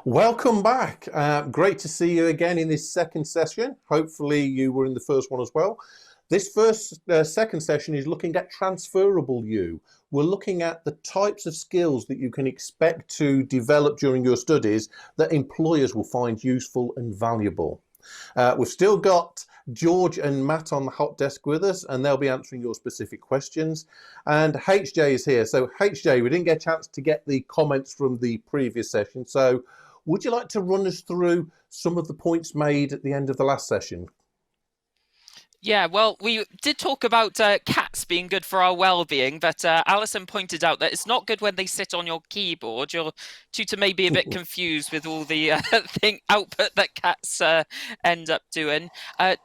Welcome back. Great to see you again in this second session. Hopefully you were in the first one as well. This second session is looking at transferable you. We're looking at the types of skills that you can expect to develop during your studies that employers will find useful and valuable. We've still got George and Matt on the hot desk with us, and they'll be answering your specific questions. And HJ is here. So HJ, we didn't get a chance to get the comments from the previous session. So would you like to run us through some of the points made at the end of the last session? Yeah, well, we did talk about cats being good for our well-being, but Alison pointed out that it's not good when they sit on your keyboard. Your tutor may be a bit confused with all the output that cats end up doing.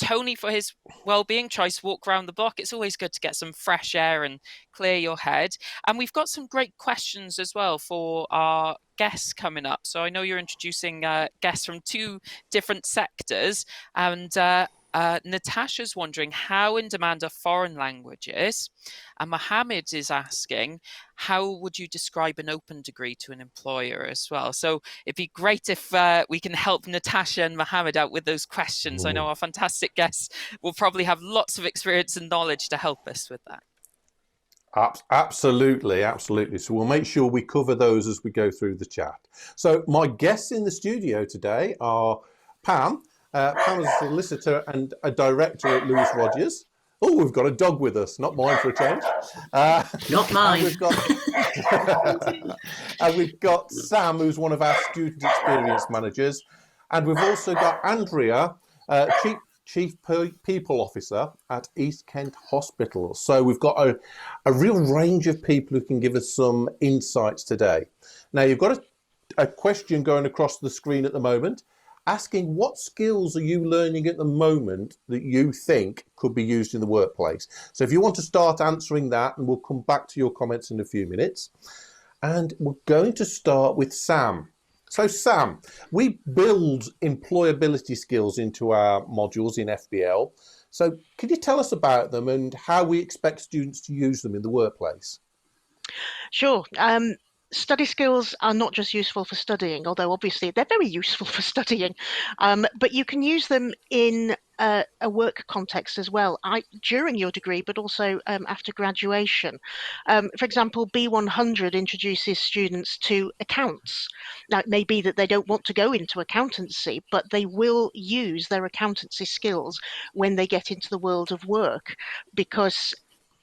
Tony, for his well-being, tries to walk around the block. It's always good to get some fresh air and clear your head. And we've got some great questions as well for our guests coming up. So I know you're introducing guests from two different sectors, and Natasha's wondering how in demand are foreign languages, and Mohammed is asking how would you describe an open degree to an employer as well. So it'd be great if we can help Natasha and Mohammed out with those questions. I know our fantastic guests will probably have lots of experience and knowledge to help us with that. Absolutely, absolutely. So we'll make sure we cover those as we go through the chat. So my guests in the studio today are Pam. Pam is a solicitor and a director at Lewis Rogers. Oh, we've got a dog with us, not mine for a change. Not mine. And we've got Sam, who's one of our student experience managers. And we've also got Andrea, Chief People Officer at East Kent Hospital. So we've got a real range of people who can give us some insights today. Now, you've got a question going across the screen at the moment, asking what skills are you learning at the moment that you think could be used in the workplace. So if you want to start answering that, and we'll come back to your comments in a few minutes. And we're going to start with Sam. So Sam, we build employability skills into our modules in FBL. So could you tell us about them and how we expect students to use them in the workplace? Sure. Study skills are not just useful for studying, although obviously they're very useful for studying, but you can use them in a work context as well, during your degree, but also after graduation. For example, B100 introduces students to accounts. Now, it may be that they don't want to go into accountancy, but they will use their accountancy skills when they get into the world of work, because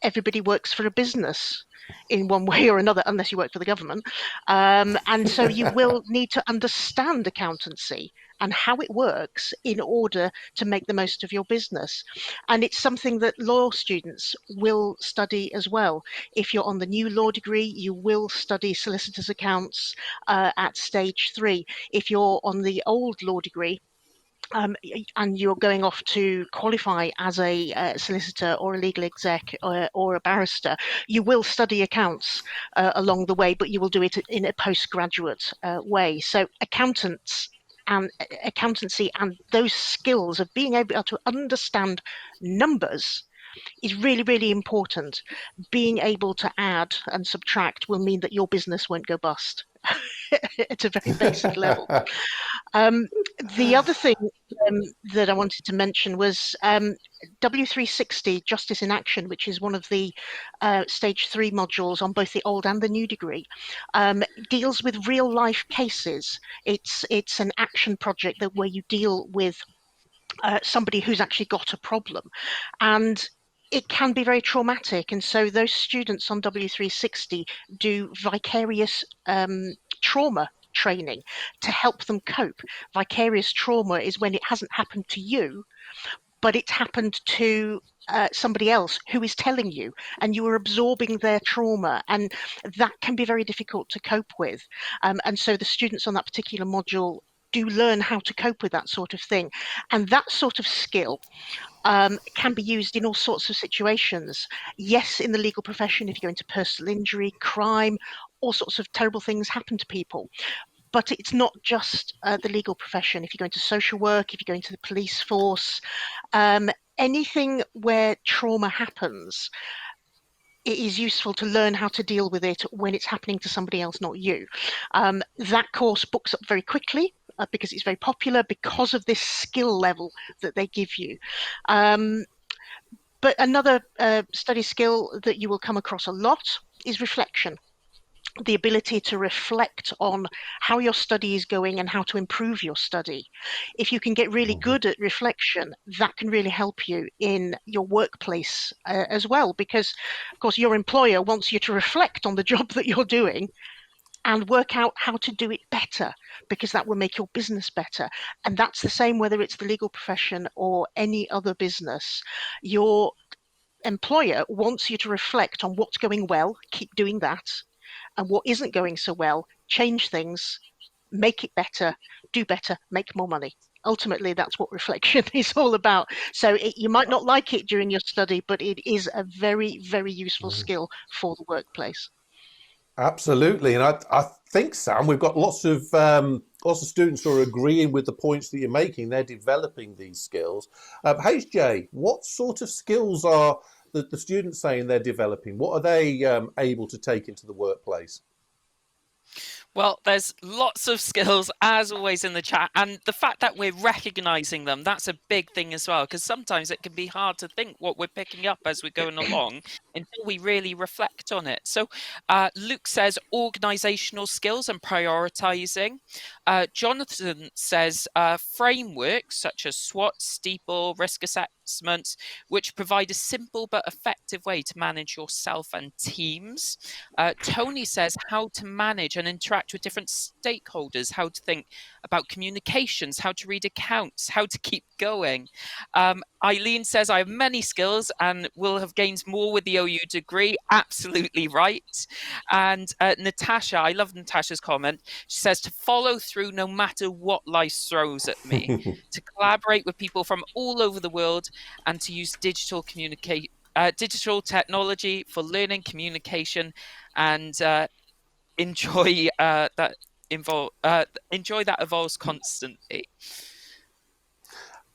everybody works for a business in one way or another, unless you work for the government. And so you will need to understand accountancy and how it works in order to make the most of your business. And it's something that law students will study as well. If you're on the new law degree, you will study solicitors' accounts at stage 3. If you're on the old law degree, and you're going off to qualify as a solicitor or a legal exec or a barrister, you will study accounts along the way, but you will do it in a postgraduate way. So accountants and accountancy and those skills of being able to understand numbers is really, really important. Being able to add and subtract will mean that your business won't go bust at a very basic level. The other thing that I wanted to mention was W360, Justice in Action, which is one of the stage 3 modules on both the old and the new degree, deals with real life cases. It's an action project where you deal with somebody who's actually got a problem, and it can be very traumatic. And so those students on W360 do vicarious trauma training to help them cope. Vicarious trauma is when it hasn't happened to you, but it's happened to somebody else who is telling you, and you are absorbing their trauma, and that can be very difficult to cope with. And so the students on that particular module do learn how to cope with that sort of thing. And that sort of skill can be used in all sorts of situations. Yes, in the legal profession, if you go into personal injury, crime, all sorts of terrible things happen to people. But it's not just the legal profession. If you go into social work, if you go into the police force, anything where trauma happens, it is useful to learn how to deal with it when it's happening to somebody else, not you. That course books up very quickly because it's very popular because of this skill level that they give you. But another study skill that you will come across a lot is reflection. The ability to reflect on how your study is going and how to improve your study. If you can get really good at reflection, that can really help you in your workplace as well, because of course your employer wants you to reflect on the job that you're doing and work out how to do it better, because that will make your business better. And that's the same whether it's the legal profession or any other business. Your employer wants you to reflect on what's going well, keep doing that, and what isn't going so well, change things, make it better, do better, make more money. Ultimately, that's what reflection is all about. So you might not like it during your study, but it is a very, very useful skill for the workplace. Absolutely, and I think, Sam, we've got lots of students who are agreeing with the points that you're making. They're developing these skills. HJ, what sort of skills are the students saying they're developing? What are they able to take into the workplace? Well, there's lots of skills, as always, in the chat. And the fact that we're recognizing them, that's a big thing as well, because sometimes it can be hard to think what we're picking up as we're going along until we really reflect on it. So Luke says organizational skills and prioritizing. Jonathan says frameworks such as SWOT, Steeple, risk assessments, which provide a simple but effective way to manage yourself and teams. Tony says how to manage and interact with different stakeholders, how to think about communications, how to read accounts, how to keep going. Eileen says, I have many skills and will have gained more with the OU degree. Absolutely right. And Natasha, I love Natasha's comment. She says to follow through no matter what life throws at me, to collaborate with people from all over the world, and to use digital technology for learning, communication, and enjoy that evolves constantly.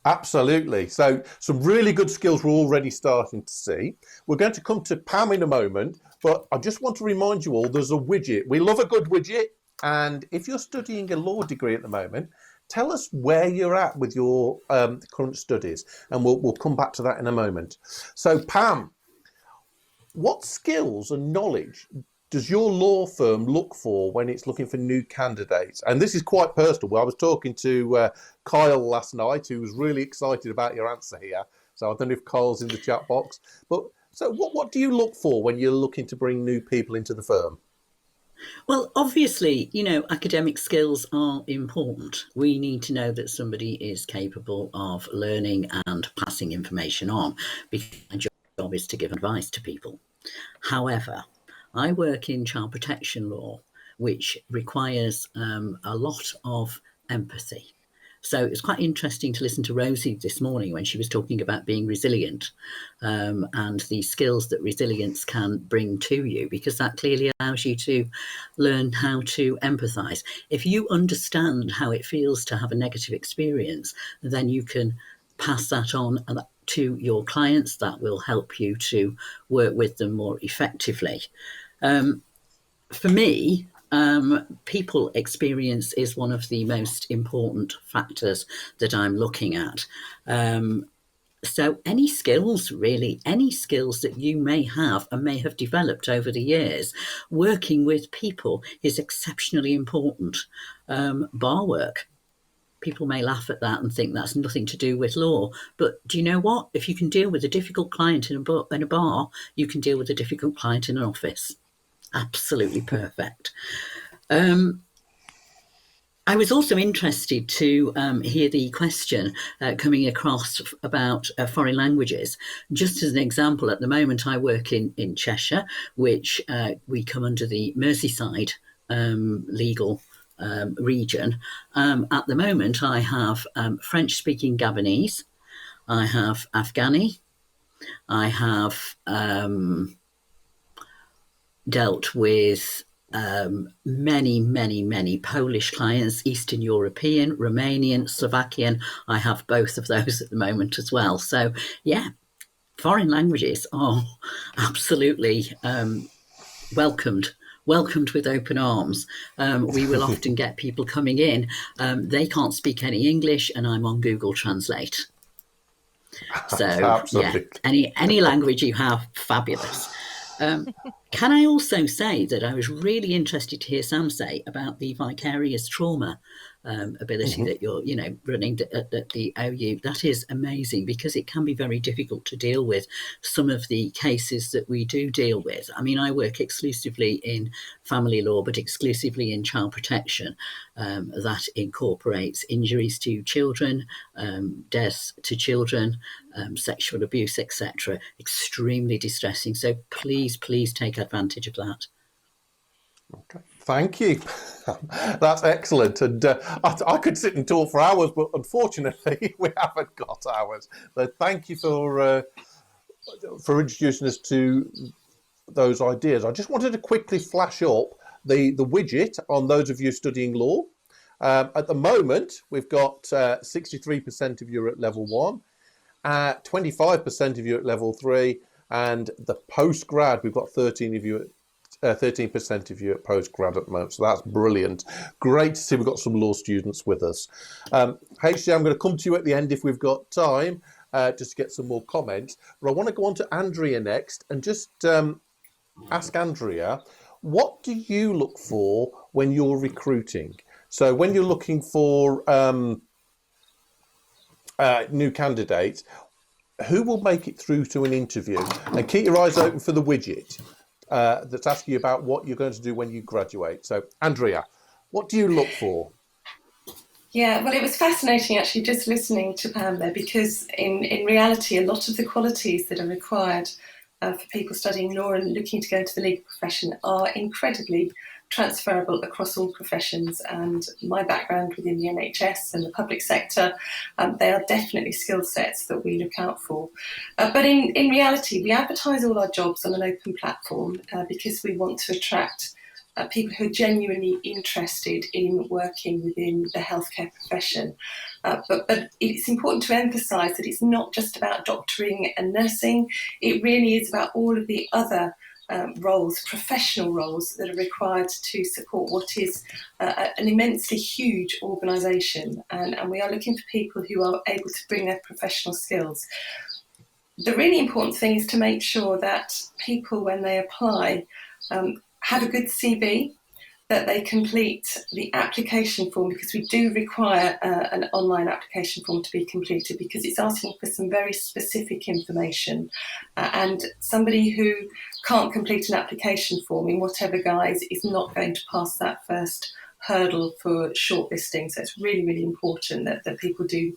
Absolutely. So some really good skills we're already starting to see. We're going to come to Pam in a moment, but I just want to remind you all there's a widget. We love a good widget. And if you're studying a law degree at the moment, tell us where you're at with your current studies, and we'll come back to that in a moment. So Pam, what skills and knowledge does your law firm look for when it's looking for new candidates? And this is quite personal. I was talking to Kyle last night, who was really excited about your answer here. So I don't know if Kyle's in the chat box. But so what do you look for when you're looking to bring new people into the firm? Well, obviously, academic skills are important. We need to know that somebody is capable of learning and passing information on, because my job is to give advice to people. However, I work in child protection law, which requires a lot of empathy. So it's quite interesting to listen to Rosie this morning when she was talking about being resilient and the skills that resilience can bring to you, because that clearly allows you to learn how to empathise. If you understand how it feels to have a negative experience, then you can pass that on to your clients. That will help you to work with them more effectively. For me, people experience is one of the most important factors that I'm looking at. So any skills, really, any skills that you may have and may have developed over the years, working with people is exceptionally important. Bar work. People may laugh at that and think that's nothing to do with law. But do you know what? If you can deal with a difficult client in a bar, you can deal with a difficult client in an office. Absolutely perfect. I was also interested to hear the question coming across about foreign languages. Just as an example, at the moment I work in Cheshire, which we come under the Merseyside legal region. At the moment I have French-speaking Gabonese, I have Afghani, I have dealt with many Polish clients, Eastern European, Romanian, Slovakian. I have both of those at the moment as well. So yeah, foreign languages are absolutely welcomed with open arms. We will often get people coming in, they can't speak any English, and I'm on Google Translate. So Absolutely. yeah, any language you have, fabulous. Can I also say that I was really interested to hear Sam say about the vicarious trauma ability that you're, running at the OU. That is amazing, because it can be very difficult to deal with some of the cases that we do deal with. I mean, I work exclusively in family law, but exclusively in child protection. That incorporates injuries to children, deaths to children, sexual abuse, etc. Extremely distressing. So please take advantage of that. Okay. Thank you. That's excellent. And I could sit and talk for hours, but unfortunately we haven't got hours. So thank you for introducing us to those ideas. I just wanted to quickly flash up the widget on those of you studying law. At the moment, we've got 63% of you at level 1, 25% of you at level 3, and the post-grad, we've got 13% of you at post-grad at the moment. So that's brilliant. Great to see we've got some law students with us. HJ, I'm going to come to you at the end if we've got time, just to get some more comments. But I want to go on to Andrea next and just ask Andrea, what do you look for when you're recruiting? So when you're looking for new candidates, who will make it through to an interview? And keep your eyes open for the widget that's asking you about what you're going to do when you graduate. So, Andrea, what do you look for? Yeah, well, it was fascinating actually just listening to Pam there, because in reality, a lot of the qualities that are required for people studying law and looking to go into the legal profession are incredibly transferable across all professions. And my background within the NHS and the public sector, they are definitely skill sets that we look out for. But in reality, we advertise all our jobs on an open platform because we want to attract people who are genuinely interested in working within the healthcare profession. But it's important to emphasise that it's not just about doctoring and nursing. It really is about all of the other roles, professional roles that are required to support what is an immensely huge organisation. And we are looking for people who are able to bring their professional skills. The really important thing is to make sure that people, when they apply, have a good CV, that they complete the application form, because we do require an online application form to be completed, because it's asking for some very specific information. And somebody who can't complete an application form in whatever guise is not going to pass that first hurdle for shortlisting. So it's really, really important that people do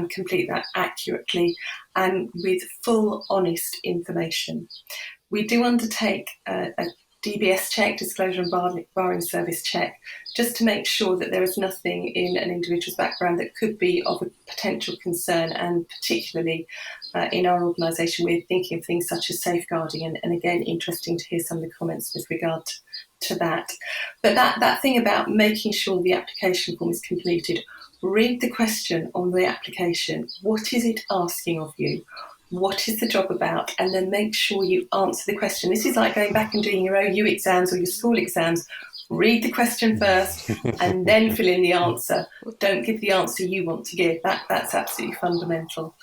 complete that accurately and with full, honest information. We do undertake a DBS check, disclosure and barring service check, just to make sure that there is nothing in an individual's background that could be of a potential concern. And particularly in our organisation, we're thinking of things such as safeguarding, and again, interesting to hear some of the comments with regard to that. But that thing about making sure the application form is completed, read the question on the application. What is it asking of you? What is the job about? And then make sure you answer the question. This is like going back and doing your OU exams or your school exams. Read the question first and then fill in the answer. Don't give the answer you want to give. That's absolutely fundamental.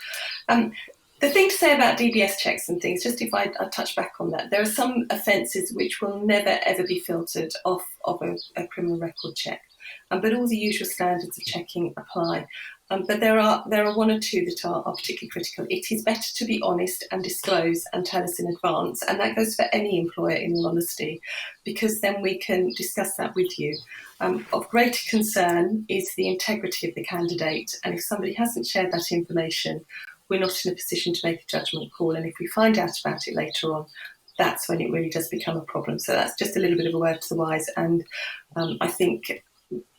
The thing to say about DBS checks and things, just if I touch back on that, there are some offences which will never ever be filtered off of a criminal record check. But all the usual standards of checking apply. But there are one or two that are particularly critical. It is better to be honest and disclose and tell us in advance, and that goes for any employer, in all honesty, because then we can discuss that with you. Of greater concern is the integrity of the candidate, and if somebody hasn't shared that information, we're not in a position to make a judgment call, and if we find out about it later on, that's when it really does become a problem. So that's just a little bit of a word to the wise, and I think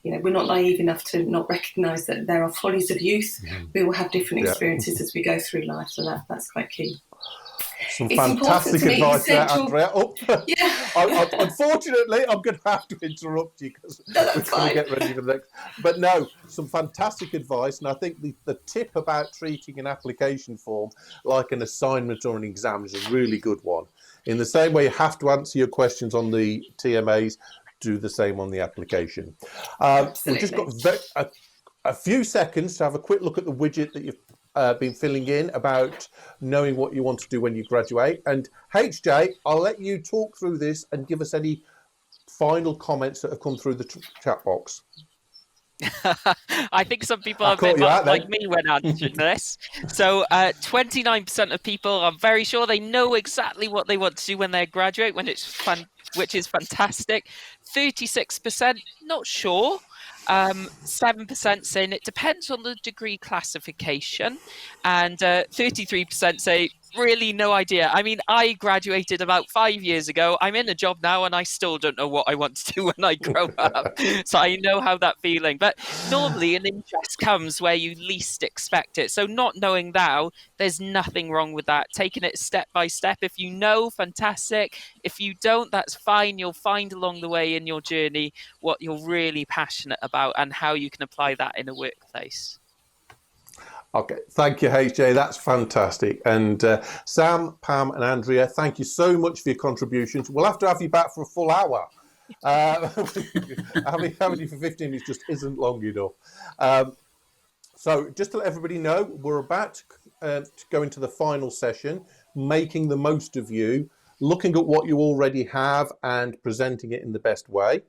we're not naive enough to not recognise that there are follies of youth. We will have different experiences as we go through life, so that's quite key. Some fantastic advice there, Andrea. Unfortunately, I'm going to have to interrupt you because we're going to get ready for the next. But no, some fantastic advice. And I think the tip about treating an application form like an assignment or an exam is a really good one. In the same way you have to answer your questions on the TMAs, do the same on the application. We've just got a few seconds to have a quick look at the widget that you've been filling in about knowing what you want to do when you graduate. And HJ, I'll let you talk through this and give us any final comments that have come through the chat box. I think some people are a bit like me when answering this. So 29% of people are very sure they know exactly what they want to do when they graduate, which is fantastic. 36% not sure. 7% saying it depends on the degree classification, and 33% say really no idea. I mean, I graduated about 5 years ago. I'm in a job now and I still don't know what I want to do when I grow up. So I know how that feeling. But normally an interest comes where you least expect it. So not knowing now, there's nothing wrong with that. Taking it step by step. If you know, fantastic. If you don't, that's fine. You'll find along the way in your journey what you're really passionate about and how you can apply that in a workplace. Okay, thank you, HJ. That's fantastic. And Sam, Pam, and Andrea, thank you so much for your contributions. We'll have to have you back for a full hour. Having you for 15 minutes just isn't long enough. So just to let everybody know, we're about to go into the final session, making the most of you, looking at what you already have and presenting it in the best way.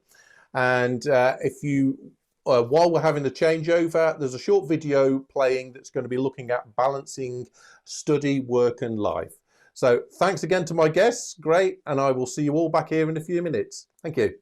And if you while we're having the changeover, there's a short video playing that's going to be looking at balancing study, work and life. So thanks again to my guests. Great. And I will see you all back here in a few minutes. Thank you.